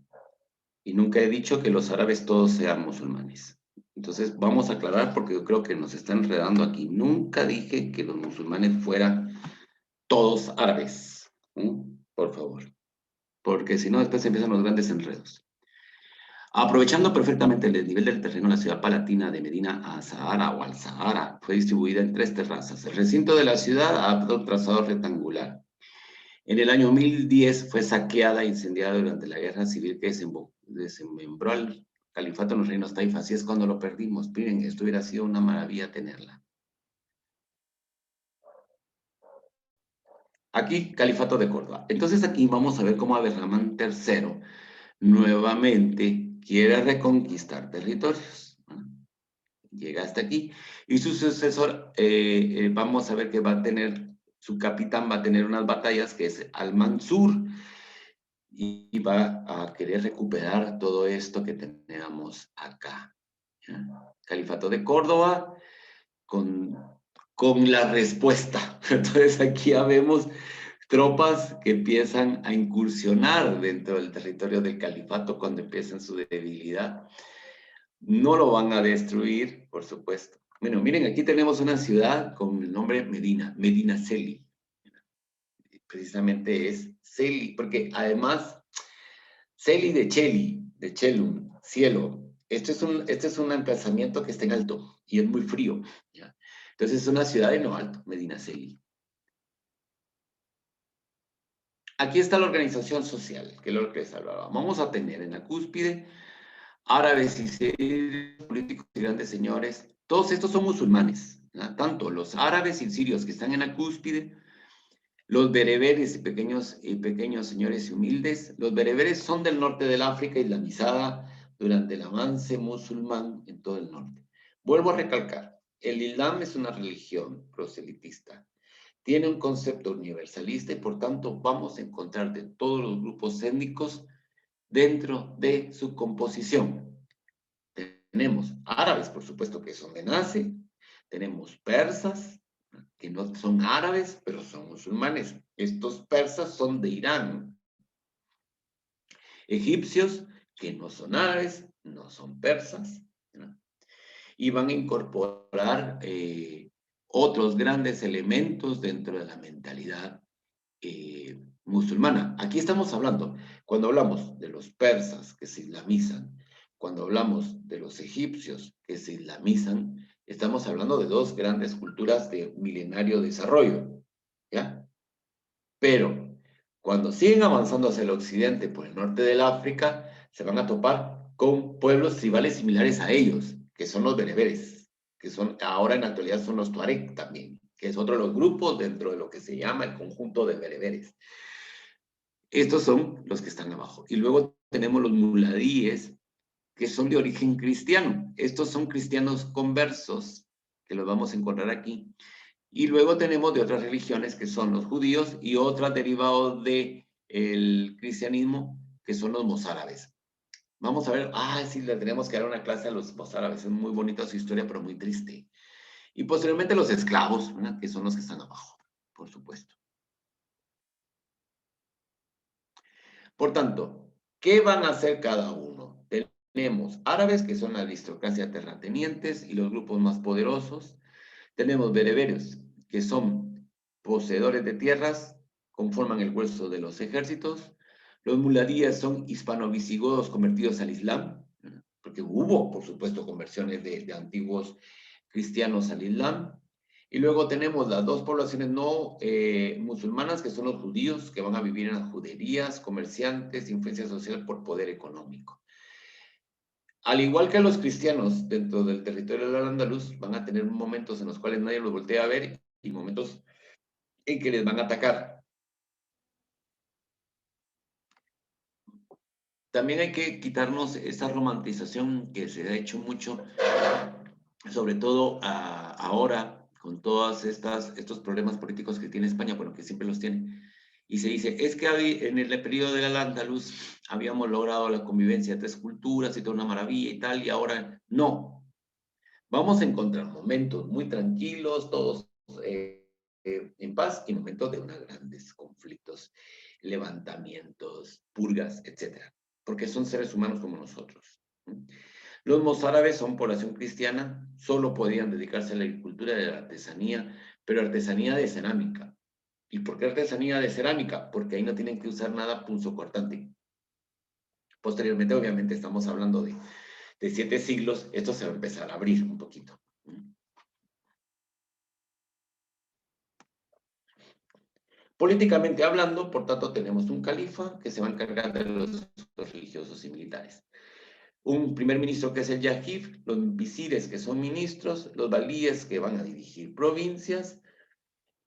Y nunca he dicho que los árabes todos sean musulmanes. Entonces vamos a aclarar porque yo creo que nos está enredando aquí. Nunca dije que los musulmanes fueran todos árabes. Por favor. Porque si no, después empiezan los grandes enredos. Aprovechando perfectamente el desnivel del terreno, la ciudad palatina de Medina a Sahara o al Sahara fue distribuida en 3 terrazas. El recinto de la ciudad adoptó un trazado rectangular. En el año 1010 fue saqueada e incendiada durante la guerra civil que desmembró al califato en los reinos taifas. Así es cuando lo perdimos. Miren, esto hubiera sido una maravilla tenerla. Aquí, Califato de Córdoba. Entonces aquí vamos a ver cómo Abderramán III nuevamente quiere reconquistar territorios. Llega hasta aquí. Y su sucesor, vamos a ver que va a tener, su capitán va a tener unas batallas que es Al-Mansur, y va a querer recuperar todo esto que tenemos acá. ¿Ya? Califato de Córdoba con la respuesta. Entonces aquí ya vemos tropas que empiezan a incursionar dentro del territorio del califato cuando empiezan su debilidad. No lo van a destruir, por supuesto. Bueno, miren, aquí tenemos una ciudad con el nombre Medina, Medina Celi. Precisamente es Celi, porque además Celi de Cheli, de Chelum, cielo, Este es un emplazamiento que está en alto y es muy frío, ¿ya? Entonces es una ciudad en lo alto, Medinaceli. Aquí está la organización social, que es lo que les hablaba. Vamos a tener en la cúspide árabes y sirios, políticos y grandes señores. Todos estos son musulmanes, ¿no? Tanto los árabes y sirios que están en la cúspide, los bereberes y pequeños señores y humildes. Los bereberes son del norte del África, islamizada durante el avance musulmán en todo el norte. Vuelvo a recalcar, el Islam es una religión proselitista. Tiene un concepto universalista y por tanto vamos a encontrar de todos los grupos étnicos dentro de su composición. Tenemos árabes, por supuesto, que son de Nace, tenemos persas, que no son árabes, pero son musulmanes. Estos persas son de Irán. Egipcios, que no son árabes, no son persas, ¿no? Y van a incorporar otros grandes elementos dentro de la mentalidad musulmana. Aquí estamos hablando, cuando hablamos de los persas que se islamizan, cuando hablamos de los egipcios que se islamizan, estamos hablando de dos grandes culturas de milenario desarrollo, ¿ya? Pero cuando siguen avanzando hacia el occidente por el norte del África, se van a topar con pueblos tribales similares a ellos, que son los bereberes, que son ahora en la actualidad son los tuareg también, que es otro de los grupos dentro de lo que se llama el conjunto de bereberes. Estos son los que están abajo. Y luego tenemos los muladíes, que son de origen cristiano. Estos son cristianos conversos, que los vamos a encontrar aquí. Y luego tenemos de otras religiones, que son los judíos, y otras derivados del cristianismo, que son los mozárabes. Vamos a ver, sí, le tenemos que dar una clase a los mozárabes. Es muy bonita su historia, pero muy triste. Y posteriormente los esclavos, ¿verdad? Que son los que están abajo, por supuesto. Por tanto, ¿qué van a hacer cada uno? Tenemos árabes, que son la aristocracia terratenientes y los grupos más poderosos. Tenemos bereberes, que son poseedores de tierras, conforman el grueso de los ejércitos. Los muladíes son hispano-visigodos convertidos al Islam, porque hubo, por supuesto, conversiones de antiguos cristianos al Islam. Y luego tenemos las dos poblaciones no musulmanas, que son los judíos, que van a vivir en las juderías, comerciantes, influencia social por poder económico. Al igual que los cristianos dentro del territorio del Al-Ándalus, van a tener momentos en los cuales nadie los voltea a ver y momentos en que les van a atacar. También hay que quitarnos esa romantización que se ha hecho mucho, sobre todo ahora, con todos estos problemas políticos que tiene España, bueno, que siempre los tiene. Y se dice, es que en el periodo del Al-Ándalus habíamos logrado la convivencia de tres culturas y toda una maravilla y tal, y ahora no. Vamos a encontrar momentos muy tranquilos, todos en paz, y momentos de unos grandes conflictos, levantamientos, purgas, etc. Porque son seres humanos como nosotros. Los mozárabes son población cristiana, solo podían dedicarse a la agricultura y a la artesanía, pero artesanía de cerámica. ¿Y por qué artesanía de cerámica? Porque ahí no tienen que usar nada punzocortante. Posteriormente, obviamente, estamos hablando de 7 siglos, esto se va a empezar a abrir un poquito. Políticamente hablando, por tanto, tenemos un califa que se va a encargar de los religiosos y militares. Un primer ministro que es el yajif, los visires que son ministros, los valíes que van a dirigir provincias,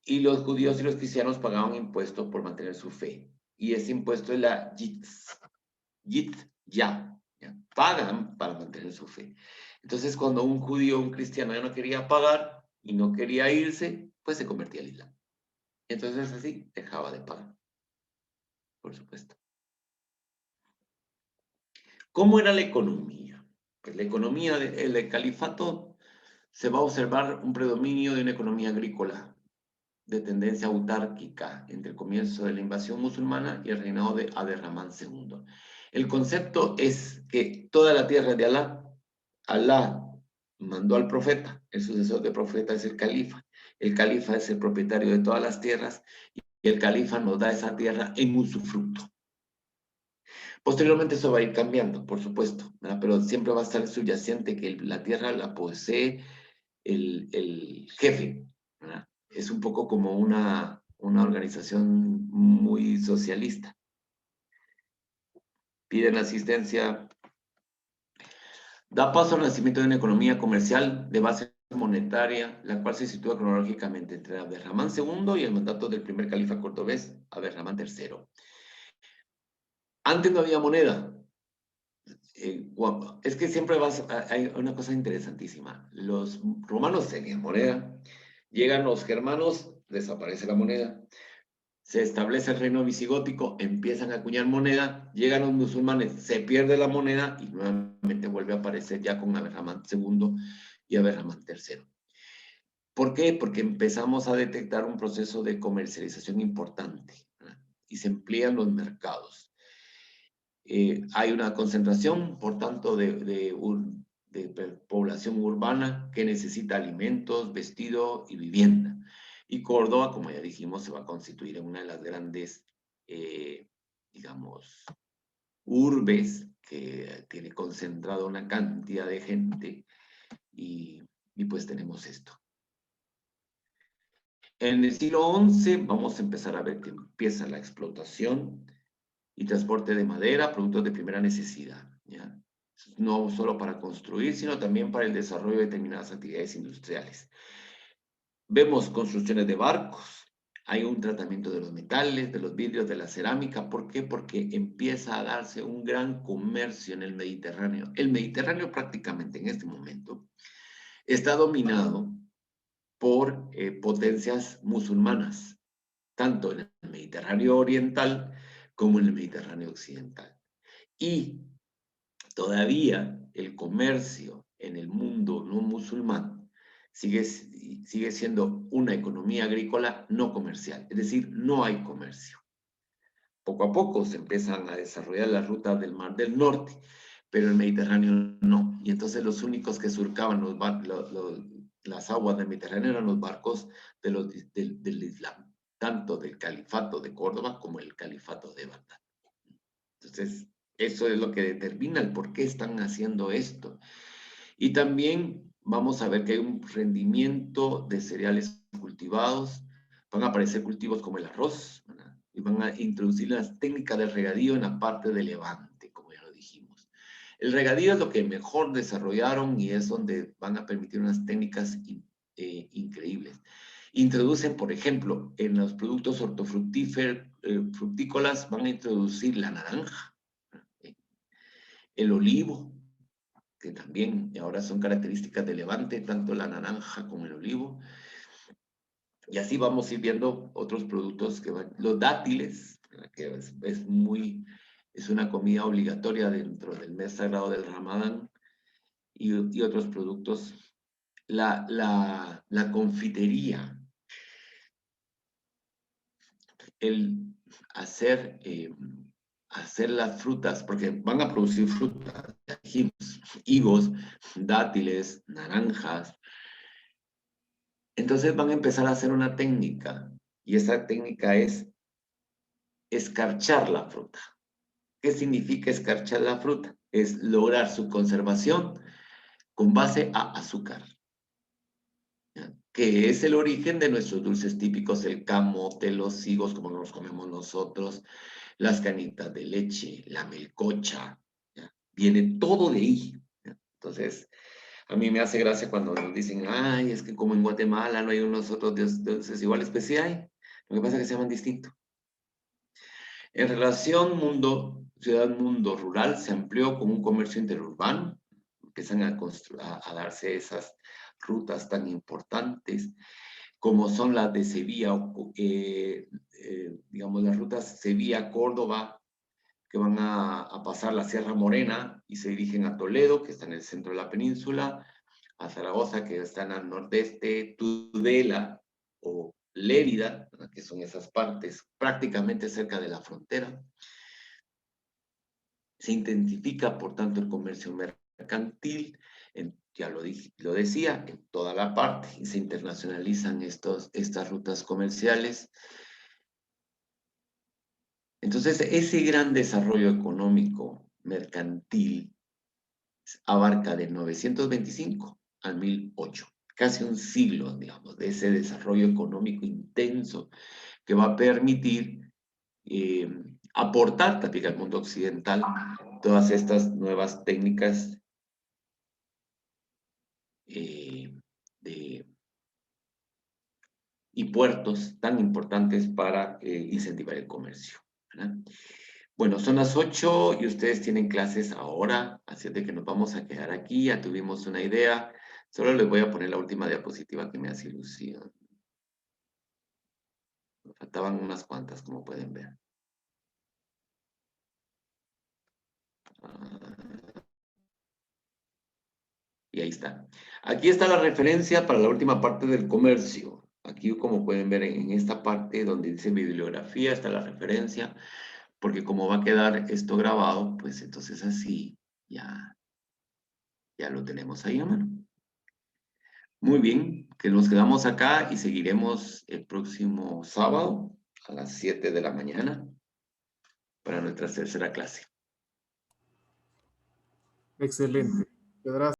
y los judíos y los cristianos pagaban impuestos por mantener su fe. Y ese impuesto es la jizya. Pagan para mantener su fe. Entonces, cuando un judío o un cristiano ya no quería pagar y no quería irse, pues se convertía al Islam. Entonces, así dejaba de pagar, por supuesto. ¿Cómo era la economía? Pues la economía del califato se va a observar un predominio de una economía agrícola de tendencia autárquica entre el comienzo de la invasión musulmana y el reinado de Abderramán II. El concepto es que toda la tierra es de Alá. Alá mandó al profeta, el sucesor del profeta es el califa es el propietario de todas las tierras y el califa nos da esa tierra en usufructo. Posteriormente eso va a ir cambiando, por supuesto, ¿verdad? Pero siempre va a estar subyacente que la tierra la posee el jefe, ¿verdad? Es un poco como una organización muy socialista. Piden asistencia, da paso al nacimiento de una economía comercial de base monetaria, la cual se sitúa cronológicamente entre Aberramán II y el mandato del primer califa cordobés, Aberramán III. Antes no había moneda. Es que siempre hay una cosa interesantísima. Los romanos tenían moneda, llegan los germanos, desaparece la moneda, se establece el reino visigótico, empiezan a acuñar moneda, llegan los musulmanes, se pierde la moneda y nuevamente vuelve a aparecer ya con Aberramán II y Aberramán III. ¿Por qué? Porque empezamos a detectar un proceso de comercialización importante, ¿verdad? Y se amplían los mercados. Hay una concentración, por tanto, de población urbana que necesita alimentos, vestido y vivienda. Y Córdoba, como ya dijimos, se va a constituir en una de las grandes, digamos, urbes que tiene concentrado una cantidad de gente y pues tenemos esto. En el siglo XI vamos a empezar a ver que empieza la explotación y transporte de madera, productos de primera necesidad, ¿ya? No solo para construir, sino también para el desarrollo de determinadas actividades industriales. Vemos construcciones de barcos, hay un tratamiento de los metales, de los vidrios, de la cerámica. ¿Por qué? Porque empieza a darse un gran comercio en el Mediterráneo. El Mediterráneo prácticamente en este momento está dominado por potencias musulmanas, tanto en el Mediterráneo oriental como en el Mediterráneo occidental. Y todavía el comercio en el mundo no musulmán sigue siendo una economía agrícola no comercial, es decir, no hay comercio. Poco a poco se empiezan a desarrollar las rutas del Mar del Norte, pero el Mediterráneo no. Y entonces los únicos que surcaban las aguas del Mediterráneo eran los barcos del Islam, tanto del Califato de Córdoba como el Califato de Bagdad. Entonces, eso es lo que determina el por qué están haciendo esto. Y también vamos a ver que hay un rendimiento de cereales cultivados, van a aparecer cultivos como el arroz, ¿verdad? Y van a introducir las técnicas de regadío en la parte de Levante, como ya lo dijimos. El regadío es lo que mejor desarrollaron y es donde van a permitir unas técnicas increíbles. Introducen, por ejemplo, en los productos fructícolas, van a introducir la naranja, el olivo, que también ahora son características de Levante, tanto la naranja como el olivo. Y así vamos a ir viendo otros productos que van, los dátiles, que es una comida obligatoria dentro del mes sagrado del Ramadán, y otros productos. La confitería, el hacer las frutas, porque van a producir frutas, dijimos, higos, dátiles, naranjas. Entonces van a empezar a hacer una técnica, y esa técnica es escarchar la fruta. ¿Qué significa escarchar la fruta? Es lograr su conservación con base a azúcar, ¿ya? Que es el origen de nuestros dulces típicos, el camote, los higos, como los comemos nosotros, las canitas de leche, la melcocha, ¿ya? Viene todo de ahí, ¿ya? Entonces, a mí me hace gracia cuando nos dicen, ay, es que como en Guatemala no hay unos otros dulces iguales, pues sí hay, lo que pasa es que se llaman distinto. En relación ciudad-mundo rural, se amplió con un comercio interurbano, empiezan a darse esas rutas tan importantes como son las de Sevilla, digamos las rutas Sevilla-Córdoba, que van a pasar la Sierra Morena y se dirigen a Toledo, que está en el centro de la península, a Zaragoza, que están al nordeste, Tudela o Lérida, que son esas partes prácticamente cerca de la frontera. Se intensifica, por tanto, el comercio mercantil, ya lo decía, en toda la parte, y se internacionalizan estas rutas comerciales. Entonces, ese gran desarrollo económico mercantil abarca del 925 al 1008, casi un siglo, digamos, de ese desarrollo económico intenso que va a permitir aportar también al mundo occidental todas estas nuevas técnicas y puertos tan importantes para incentivar el comercio, ¿verdad? Bueno, son las 8 y ustedes tienen clases ahora, así es de que nos vamos a quedar aquí, ya tuvimos una idea. Solo les voy a poner la última diapositiva que me hace ilusión. Me faltaban unas cuantas, como pueden ver. Y ahí está. Aquí está la referencia para la última parte del comercio. Aquí, como pueden ver en esta parte donde dice bibliografía, está la referencia, porque como va a quedar esto grabado, pues entonces así ya lo tenemos ahí a mano. Muy bien, que nos quedamos acá y seguiremos el próximo sábado a las 7 de la mañana para nuestra tercera clase. Excelente. Gracias.